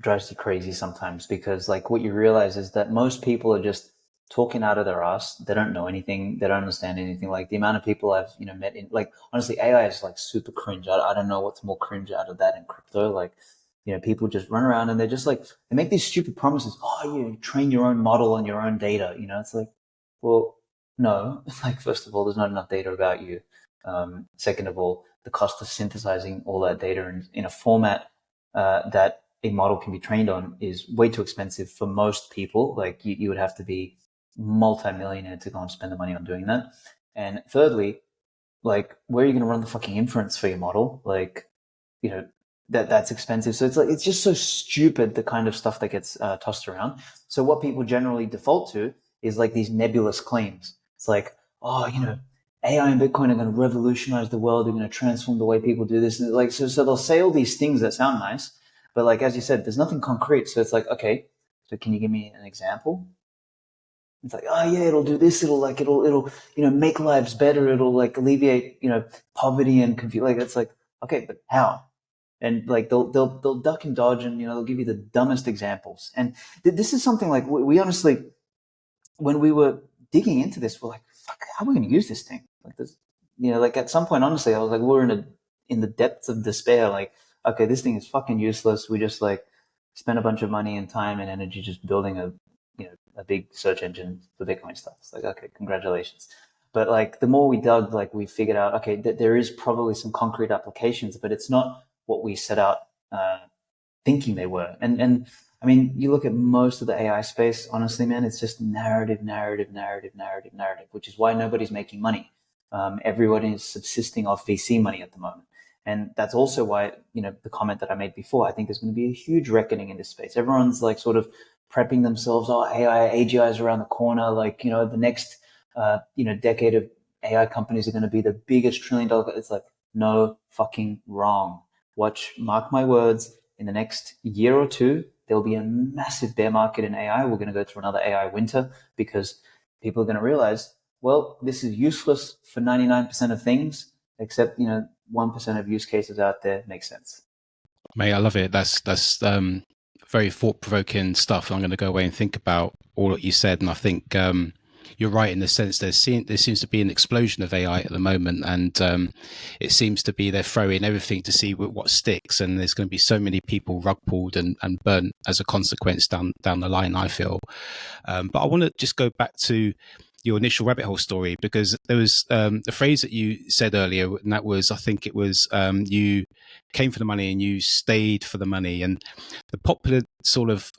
S3: you crazy sometimes, because like what you realize is that most people are just talking out of their ass. They don't know anything. They don't understand anything. Like the amount of people I've met in, like, honestly, AI is like super cringe. I don't know what's more cringe out of that in crypto. Like, people just run around and they're just like, they make these stupid promises. Oh, you train your own model on your own data. It's like, well, no. Like, first of all, there's not enough data about you. Second of all, the cost of synthesizing all that data in a format that a model can be trained on is way too expensive for most people. Like you would have to be multi-millionaire to go and spend the money on doing that. And thirdly, like, where are you going to run the fucking inference for your model? Like, that's expensive. So it's just so stupid, the kind of stuff that gets tossed around. So what people generally default to is like these nebulous claims. It's like, oh, AI and Bitcoin are going to revolutionize the world. They're going to transform the way people do this. And like, so they'll say all these things that sound nice, but like, as you said, there's nothing concrete. So it's like, okay, so can you give me an example? It's like, oh yeah, it'll do this. It'll make lives better. It'll like alleviate, poverty and confusion. Like, it's like, okay, but how? And like, they'll duck and dodge, and, they'll give you the dumbest examples. And this is something like we honestly, when we were digging into this, we're like, fuck, how are we going to use this thing? Like this, like at some point, honestly, I was like, we're in the depths of despair. Like, okay, this thing is fucking useless. We just like spent a bunch of money and time and energy just building a big search engine for Bitcoin stuff. It's like, okay, congratulations. But like, the more we dug, like, we figured out, okay, that there is probably some concrete applications, but it's not what we set out thinking they were. And I mean, you look at most of the AI space, honestly, man, it's just narrative, which is why nobody's making money. Everyone is subsisting off VC money at the moment. And that's also why, the comment that I made before, I think there's going to be a huge reckoning in this space. Everyone's like sort of prepping themselves. Oh, AI, AGI is around the corner. Like, the next, decade of AI companies are going to be the biggest $1 trillion. It's like, no fucking wrong. Mark my words, in the next year or two, there'll be a massive bear market in AI. We're going to go through another AI winter, because people are going to realize, well, this is useless for 99% of things, except, 1% of use cases out there make sense.
S1: Mate, I love it. That's very thought-provoking stuff. I'm going to go away and think about all that you said, and I think you're right in the sense there seems to be an explosion of AI at the moment, and it seems to be they're throwing everything to see what sticks, and there's going to be so many people rug pulled and burnt as a consequence down the line, I feel. But I want to just go back to your initial rabbit hole story, because there was the phrase that you said earlier, and that was, I think it was, you came for the money and you stayed for the money. And the popular sort of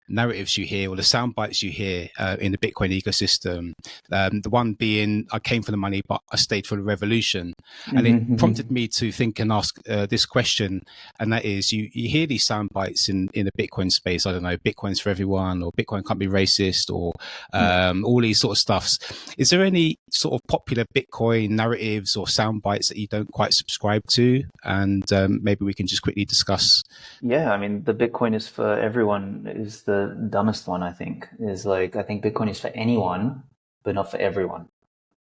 S1: narratives you hear, or the sound bites you hear in the Bitcoin ecosystem, the one being, I came for the money, but I stayed for the revolution. And it prompted me to think and ask this question, and that is, you hear these sound bites in the Bitcoin space. I don't know, Bitcoin's for everyone, or Bitcoin can't be racist, or all these sort of stuffs. Is there any sort of popular Bitcoin narratives or sound bites that you don't quite subscribe to? And maybe we can just quickly discuss.
S3: Yeah, I mean, the Bitcoin is for everyone is the dumbest one, I think. Is like, I think Bitcoin is for anyone, but not for everyone.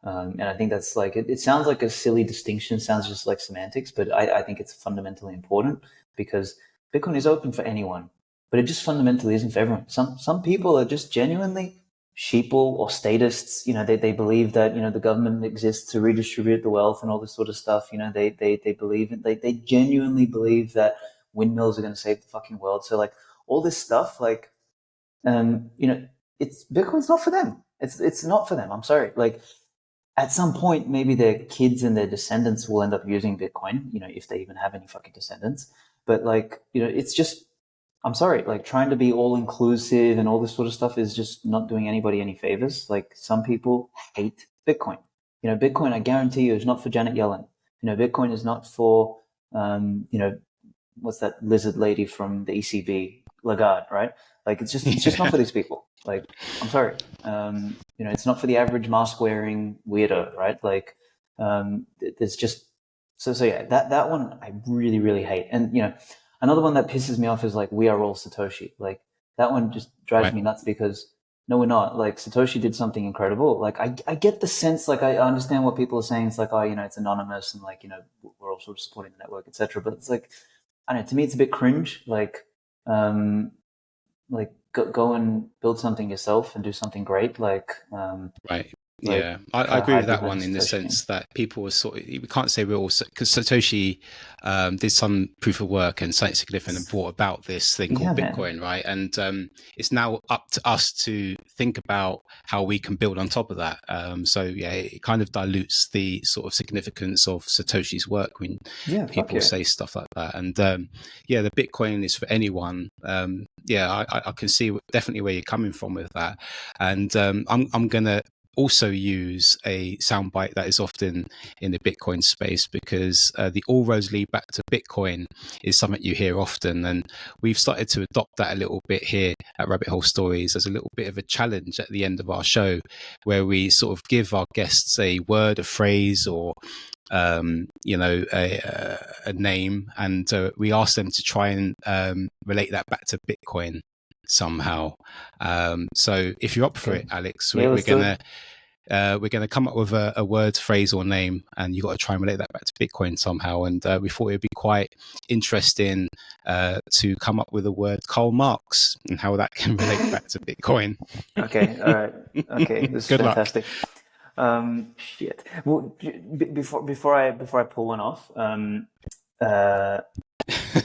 S3: And I think that's like, it sounds like a silly distinction, sounds just like semantics, but I think it's fundamentally important, because Bitcoin is open for anyone, but it just fundamentally isn't for everyone. Some people are just genuinely sheeple or statists. They believe that the government exists to redistribute the wealth and all this sort of stuff. They believe it. They genuinely believe that windmills are going to save the fucking world. So like all this stuff, like it's Bitcoin's not for them. It's not for them. I'm sorry. Like at some point, maybe their kids and their descendants will end up using Bitcoin. If they even have any fucking descendants. But like it's just. I'm sorry, like trying to be all inclusive and all this sort of stuff is just not doing anybody any favors. Like some people hate Bitcoin. Bitcoin, I guarantee you, is not for Janet Yellen. Bitcoin is not for, what's that lizard lady from the ECB, Lagarde, right? Like it's just not for these people. Like, I'm sorry. It's not for the average mask wearing weirdo, right? Like, there's just, so yeah, that one I really, really hate. And, another one that pisses me off is like, we are all Satoshi. Like that one just drives me nuts because no, we're not. Like Satoshi did something incredible. Like I get the sense, like I understand what people are saying. It's like, oh, it's anonymous and like, we're all sort of supporting the network, etc. But it's like, I don't know, to me, it's a bit cringe. Like go and build something yourself and do something great. Like,
S1: right. Yeah, I agree with that one in the sense that people were sort of, we can't say we're all, because Satoshi did some proof of work and something significant and brought about this thing called Bitcoin, right? And it's now up to us to think about how we can build on top of that. So yeah, it kind of dilutes the sort of significance of Satoshi's work when people say stuff like that. And yeah, the Bitcoin is for anyone. Yeah, I can see definitely where you're coming from with that. And I'm going to also use a soundbite that is often in the Bitcoin space because the all roads lead back to Bitcoin is something you hear often, and we've started to adopt that a little bit here at Rabbit Hole Stories as a little bit of a challenge at the end of our show, where we sort of give our guests a word, a phrase, or a name, and we ask them to try and relate that back to Bitcoin somehow. So if you're up for it, Alex, we're gonna come up with a word, phrase, or name, and you got to try and relate that back to Bitcoin somehow. And we thought it'd be quite interesting to come up with a word, Karl Marx, and how that can relate back to Bitcoin.
S3: Okay, all right. Okay, this is fantastic. Shit. Well, before I pull one off,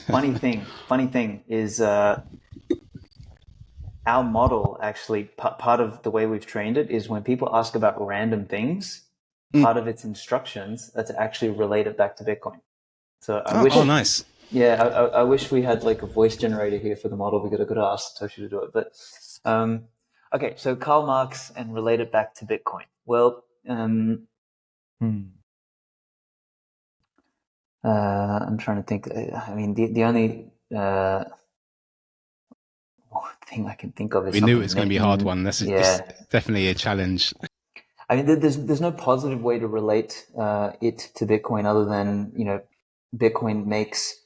S3: funny thing is our model actually, part of the way we've trained it is when people ask about random things, part of its instructions are to actually relate it back to Bitcoin. So I wish,
S1: nice.
S3: Yeah, I wish we had like a voice generator here for the model. We could have asked Satoshi to do it. But okay, so Karl Marx and relate it back to Bitcoin. Well, I'm trying to think. I mean, the only thing I can think of is
S1: we knew it was going to be a hard one. This is definitely a challenge.
S3: I mean, there's no positive way to relate it to Bitcoin other than Bitcoin makes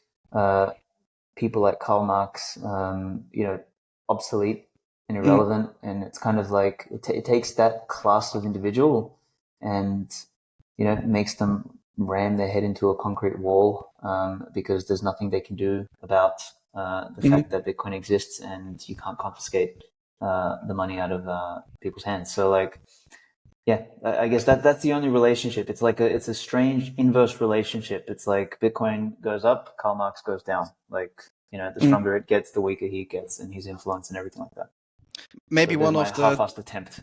S3: people like Karl Marx obsolete and irrelevant, and it's kind of like it takes that class of individual and makes them ram their head into a concrete wall because there's nothing they can do about the fact that Bitcoin exists and you can't confiscate the money out of people's hands. So like, yeah, I guess that's the only relationship. It's like it's a strange inverse relationship. It's like Bitcoin goes up, Karl Marx goes down. Like, the stronger it gets, the weaker he gets, and his influence and everything like that.
S2: Maybe one of the
S3: half-assed attempt.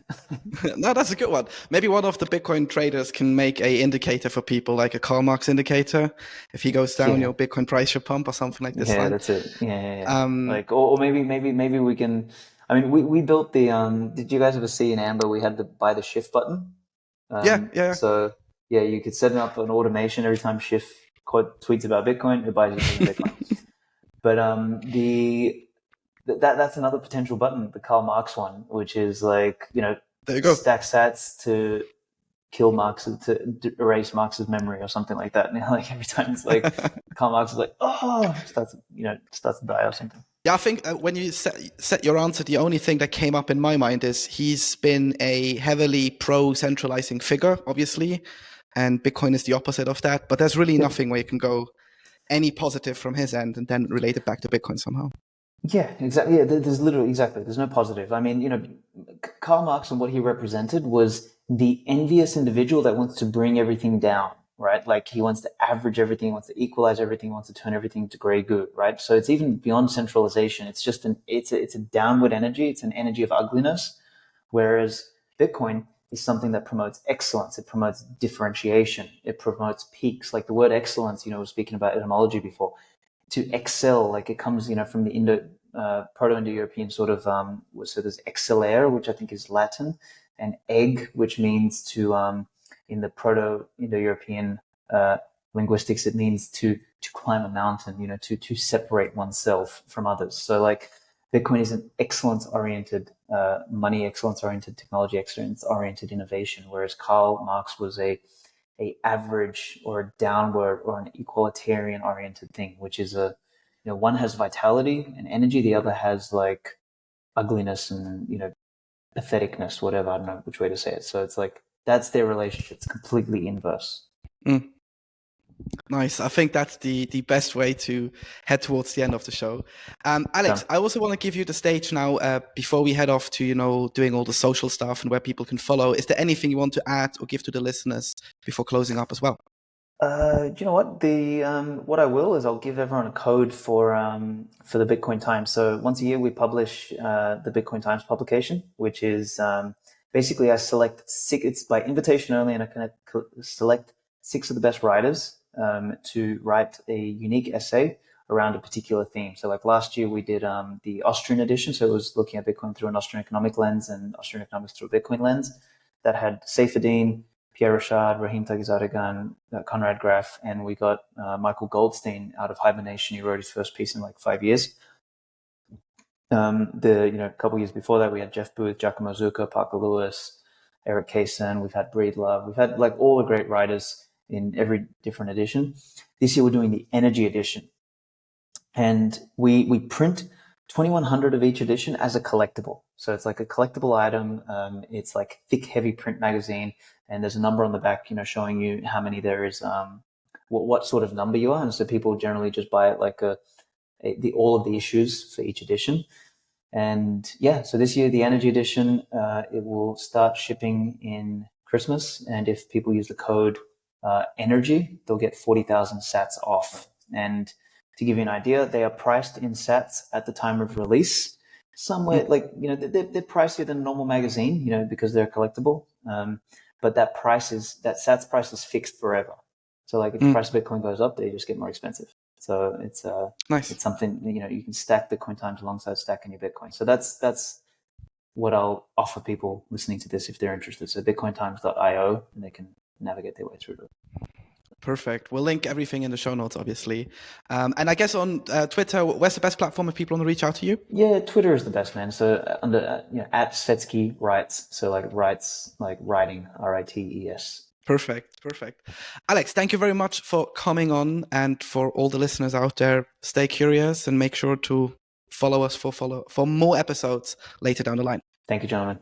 S2: No, that's a good one. Maybe one of the Bitcoin traders can make a indicator for people, like a Karl Marx indicator. If he goes down, your Bitcoin price should pump or something like this.
S3: Yeah, that's it. Yeah. Like, or maybe we can. I mean, we built the. Did you guys ever see in Amber? We had the buy the Shift button.
S2: Yeah.
S3: So yeah, you could set up an automation every time Shift tweets about Bitcoin, it buys you Bitcoin. But that's another potential button, the Karl Marx one, which is like,
S2: there you go.
S3: Stack sats to kill Marx, to erase Marx's memory or something like that. And like every time it's like Karl Marx is like, starts to die or something.
S2: Yeah, I think when you set your answer, the only thing that came up in my mind is he's been a heavily pro-centralizing figure, obviously, and Bitcoin is the opposite of that. But there's really nothing where you can go any positive from his end and then relate it back to Bitcoin somehow.
S3: Yeah, exactly. Yeah, there's literally exactly. There's no positive. I mean, Karl Marx and what he represented was the envious individual that wants to bring everything down, right? Like he wants to average everything, wants to equalize everything, wants to turn everything to gray goo, right? So it's even beyond centralization. It's just it's a downward energy. It's an energy of ugliness. Whereas Bitcoin is something that promotes excellence. It promotes differentiation. It promotes peaks. Like the word excellence, we were speaking about etymology before. To excel, like it comes, from the Proto-Indo-European sort of, so there's excellere, which I think is Latin, and egg, which means to, in the Proto-Indo-European linguistics, it means to climb a mountain, to separate oneself from others. So like Bitcoin is an excellence-oriented, money excellence-oriented, technology excellence-oriented innovation, whereas Karl Marx was a average or a downward or an equalitarian oriented thing, which is one has vitality and energy, the other has like ugliness and patheticness, whatever. I don't know which way to say it. So it's like that's their relationship. It's completely inverse.
S2: Nice. I think that's the best way to head towards the end of the show. Aleks, I also want to give you the stage now before we head off to, doing all the social stuff and where people can follow. Is there anything you want to add or give to the listeners before closing up as well?
S3: Do you know what? What I will is I'll give everyone a code for the Bitcoin Times. So once a year we publish the Bitcoin Times publication, which is basically I select six. It's by invitation only, and I can select 6 of the best writers to write a unique essay around a particular theme. So like last year we did the Austrian edition, so it was looking at Bitcoin through an Austrian economic lens and Austrian economics through a Bitcoin lens. That had Seyfedin, Pierre Rochard, Rahim Tagizadagan, Conrad Graf, and we got Michael Goldstein out of hibernation. He wrote his first piece in like 5 years. A couple years before that, we had Jeff Booth, Giacomo Zucca, Parker Lewis, Eric Kaysen. We've had Breedlove. We've had like all the great writers in every different edition. This year, we're doing the Energy edition, and we print 2,100 of each edition as a collectible. So it's like a collectible item. It's like thick, heavy print magazine, and there's a number on the back, showing you how many there is, what sort of number you are. And so people generally just buy it like all of the issues for each edition. And yeah, so this year, the Energy edition, it will start shipping in Christmas. And if people use the code Energy, they'll get 40,000 sats off. And to give you an idea, they are priced in sats at the time of release. Somewhere like, they're pricier than a normal magazine, because they're collectible. But that sats price is fixed forever. So like if the price of Bitcoin goes up, they just get more expensive. So it's
S2: nice.
S3: It's something, you can stack Bitcoin Times alongside stacking your Bitcoin. So that's what I'll offer people listening to this if they're interested. So bitcointimes.io, and they can navigate their way through it.
S2: Perfect. We'll link everything in the show notes, obviously. And I guess on Twitter, where's the best platform if people want to reach out to you?
S3: Yeah, Twitter is the best, man. So under at Svetski writes. So like writes like writing, RITES.
S2: Perfect. Aleks, thank you very much for coming on, and for all the listeners out there, stay curious and make sure to follow us for more episodes later down the line.
S3: Thank you, gentlemen.